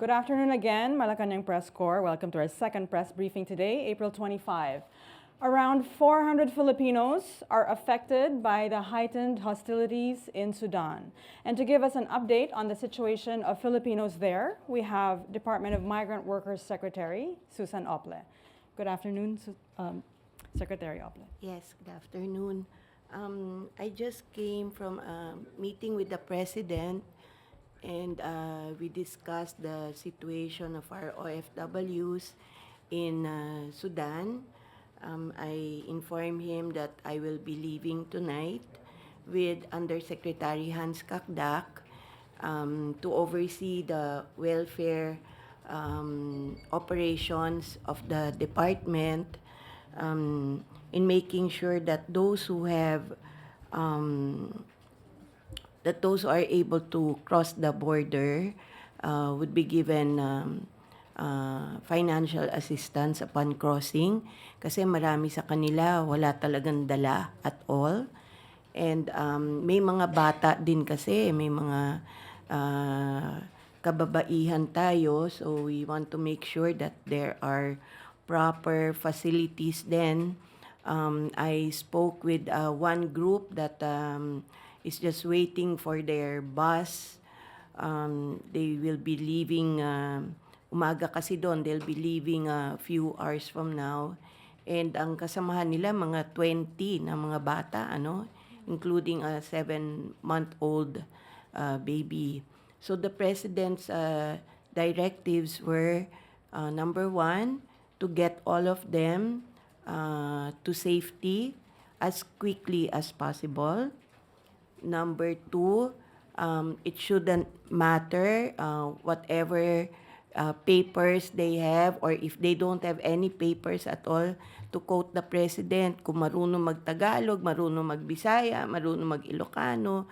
Good afternoon again, Malacañang Press Corps. Welcome to our second press briefing today, April 25. Around 400 Filipinos are affected by the heightened hostilities in Sudan. And to give us an update on the situation of Filipinos there, we have Department of Migrant Workers Secretary Susan Ople. Good afternoon, Secretary Ople. Yes, good afternoon. I just came from a meeting with the President, and we discussed the situation of our OFWs in Sudan. I informed him that I will be leaving tonight with Undersecretary Hans Kakdak to oversee the welfare operations of the department, in making sure that those who are able to cross the border would be given financial assistance upon crossing, kasi marami sa kanila wala talagang dala at all. And may mga bata din kasi, may mga kababaihan tayo, so we want to make sure that there are proper facilities then. I spoke with one group that is just waiting for their bus. They will be leaving, umaga kasi doon, they'll be leaving a few hours from now. And ang kasamahan nila, mga 20 na mga bata, including a 7-month-old baby. So the President's directives were, number one, to get all of them to safety as quickly as possible. Number two, it shouldn't matter whatever papers they have, or if they don't have any papers at all, to quote the President, kung marunong mag-Tagalog, marunong mag-Bisaya, marunong mag-Ilocano,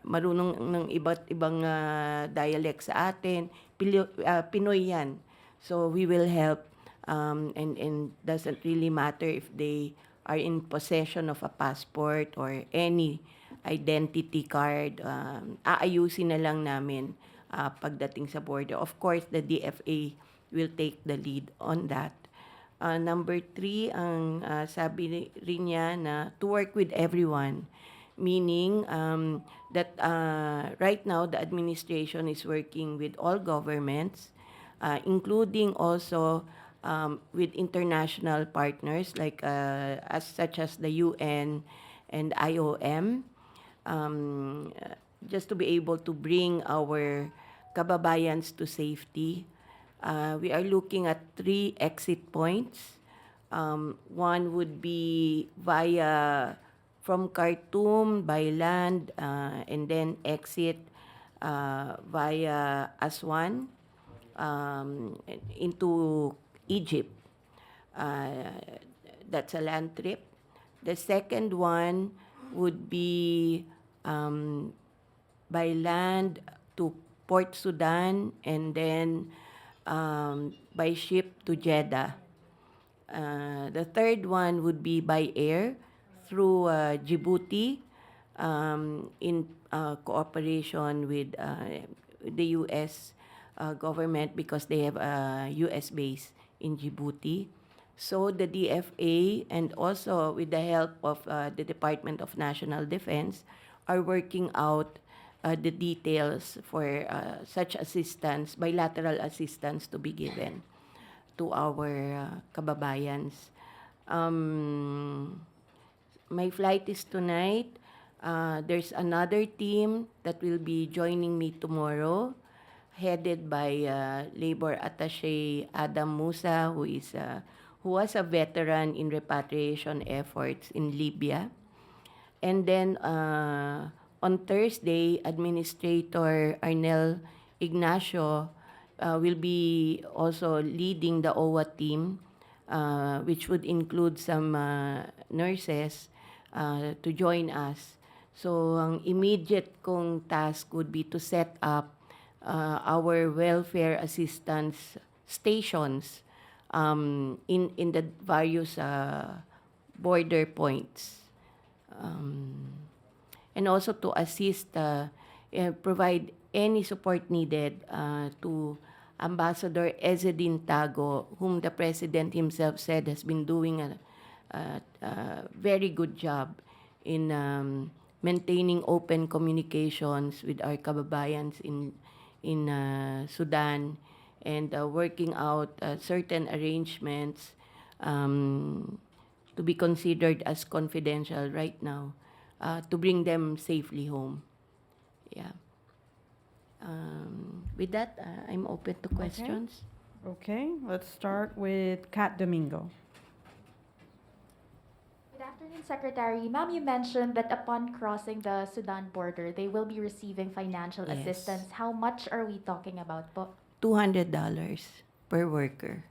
marunong ng iba't ibang dialect sa atin, Pinoy yan. So we will help, and doesn't really matter if they are in possession of a passport or any identity card. Aayusin na lang namin pagdating sa border. Of course, the DFA will take the lead on that. Number three, ang sabi rin niya na to work with everyone, meaning that right now the administration is working with all governments, including also with international partners like such as the UN and IOM, just to be able to bring our kababayans to safety. We are looking at 3 exit points. One would be via from Khartoum by land, and then exit via Aswan into Egypt. That's a land trip. The second one would be by land to Port Sudan, and then by ship to Jeddah. The third one would be by air through Djibouti, in cooperation with the U.S. Government, because they have a U.S. base in Djibouti. So the DFA, and also with the help of the Department of National Defense, are working out the details for such assistance, bilateral assistance, to be given to our kababayans. My flight is tonight. There's another team that will be joining me tomorrow, headed by Labor Attaché Adam Musa, who was a veteran in repatriation efforts in Libya. And then on Thursday, Administrator Arnel Ignacio will be also leading the OWA team, which would include some nurses to join us. So ang immediate kong task would be to set up our welfare assistance stations in the various border points. And also to assist, provide any support needed to Ambassador Ezedin Tago, whom the President himself said has been doing a very good job in maintaining open communications with our kababayans in Sudan, and working out certain arrangements to be considered as confidential right now to bring them safely home. Yeah. With that, I'm open to questions. Okay, let's start with Kat Domingo. Good afternoon, Secretary. Ma'am, you mentioned that upon crossing the Sudan border, they will be receiving financial Yes. assistance. How much are we talking about po? $200 per worker.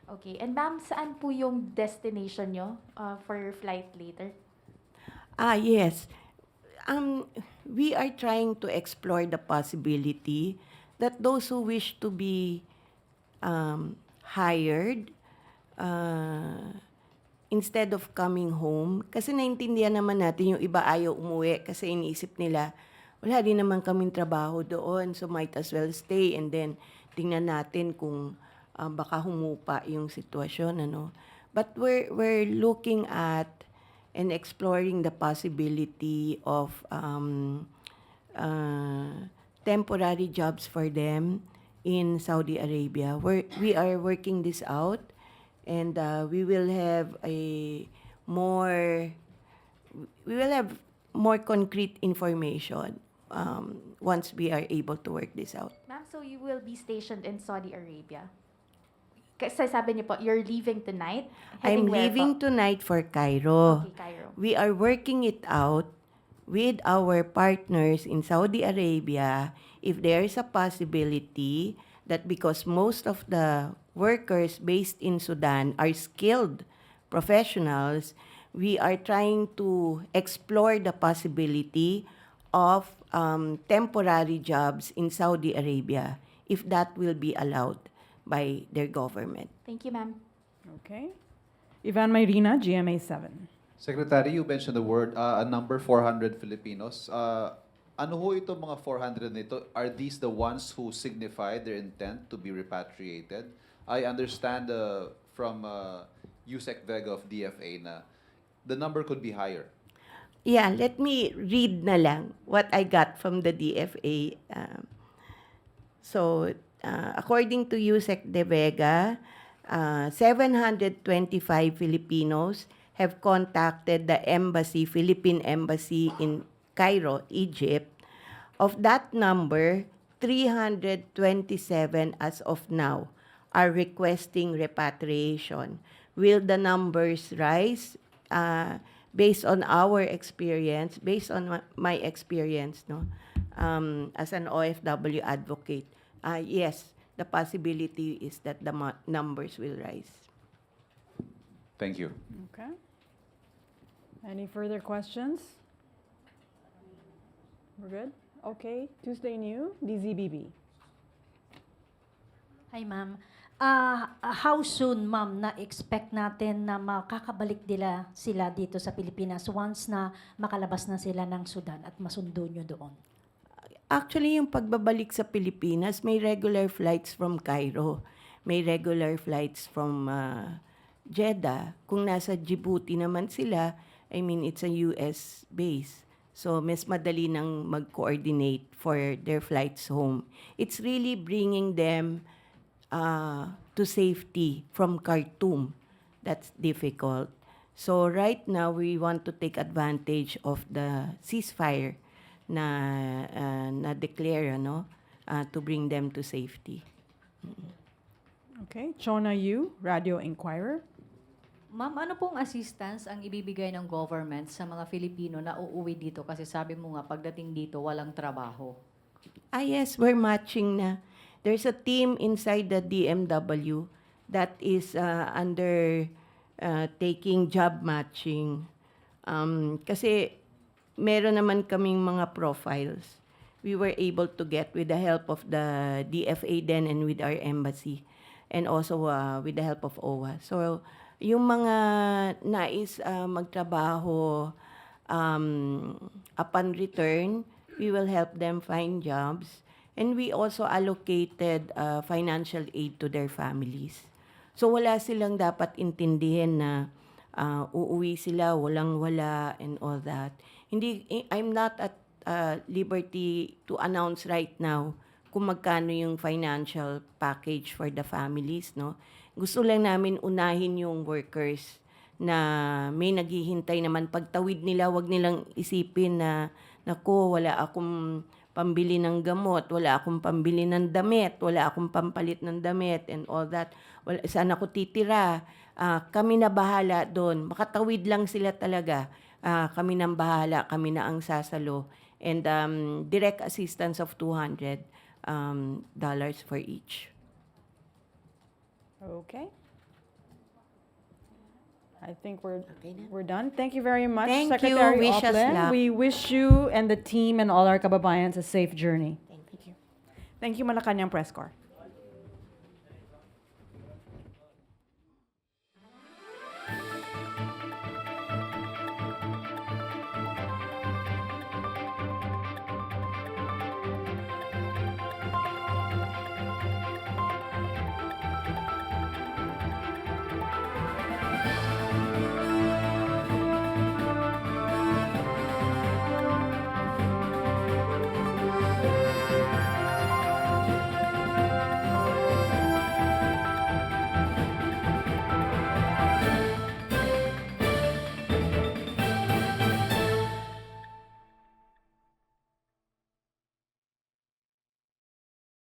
Okay. And ma'am, saan po yung destination nyo for your flight later? Yes. We are trying to explore the possibility that those who wish to be hired instead of coming home, kasi naintindihan naman natin yung iba ayaw umuwi kasi iniisip nila, wala din naman kaming trabaho doon, so might as well stay, and then tingnan natin kung baka humupa yung sitwasyon, ano. But we're looking at and exploring the possibility of temporary jobs for them in Saudi Arabia. We are working this out, and we will have more concrete information once we are able to work this out. Ma'am, so you will be stationed in Saudi Arabia? Kasi sabi niyo po, you're leaving tonight? I'm Heading where leaving po? tonight for Cairo. Okay, Cairo. We are working it out with our partners in Saudi Arabia if there is a possibility that, because most of the workers based in Sudan are skilled professionals, we are trying to explore the possibility of temporary jobs in Saudi Arabia, if that will be allowed by their government. Thank you, ma'am. Okay. Ivan Mayrina, GMA 7. Secretary, you mentioned the word, a number 400 Filipinos. Ano ho ito mga 400 nito? Are these the ones who signified their intent to be repatriated? I understand from Yusek Vega of DFA na the number could be higher. Yeah, let me read na lang what I got from the DFA. According to Yusek De Vega, 725 Filipinos have contacted the Philippine Embassy in Cairo, Egypt. Of that number, 327 as of now are requesting repatriation. Will the numbers rise? Based on our experience, based on my experience, no, as an OFW advocate, yes, the possibility is that the numbers will rise. Thank you. Okay. Any further questions? We're good? Okay. Tuesday New, DZBB. Hi, ma'am. How soon, ma'am, na-expect natin na makakabalik sila dito sa Pilipinas once na makalabas na sila ng Sudan at masundo nyo doon? Actually, yung pagbabalik sa Pilipinas, may regular flights from Cairo. May regular flights from Jeddah. Kung nasa Djibouti naman sila, I mean, it's a US base. So, mas madali nang mag-coordinate for their flights home. It's really bringing them to safety from Khartoum. That's difficult. So, right now, we want to take advantage of the ceasefire na declare, to bring them to safety. Okay. Chona Yu, Radio Inquirer. Ma'am, ano pong assistance ang ibibigay ng government sa mga Filipino na uuwi dito? Kasi sabi mo nga, pagdating dito, walang trabaho. Yes, we're matching na. There's a team inside the DMW that is taking job matching. Kasi meron naman kaming mga profiles. We were able to get with the help of the DFA then and with our embassy, and also with the help of OWA. So, yung mga nais magtrabaho upon return, we will help them find jobs. And we also allocated financial aid to their families. So wala silang dapat intindihin na uuwi sila, walang-wala, and all that. I'm not at liberty to announce right now kung magkano yung financial package for the families, no? Gusto lang namin unahin yung workers na may naghihintay naman. Pagtawid nila, wag nilang isipin na, nako, wala akong pambili ng gamot, wala akong pambili ng damit, wala akong pampalit ng damit, and all that. Saan ako titira? Kami na bahala doon. Makatawid lang sila talaga. Kami nang bahala, kami na ang sasalo. And direct assistance of $200 for each. Okay. I think we're Okay na. we're done. Thank you very much, Thank you. Secretary Wish us Ople. luck. We wish you and the team and all our kababayans a safe journey. Thank you. Thank you, Malacañang Press Corps.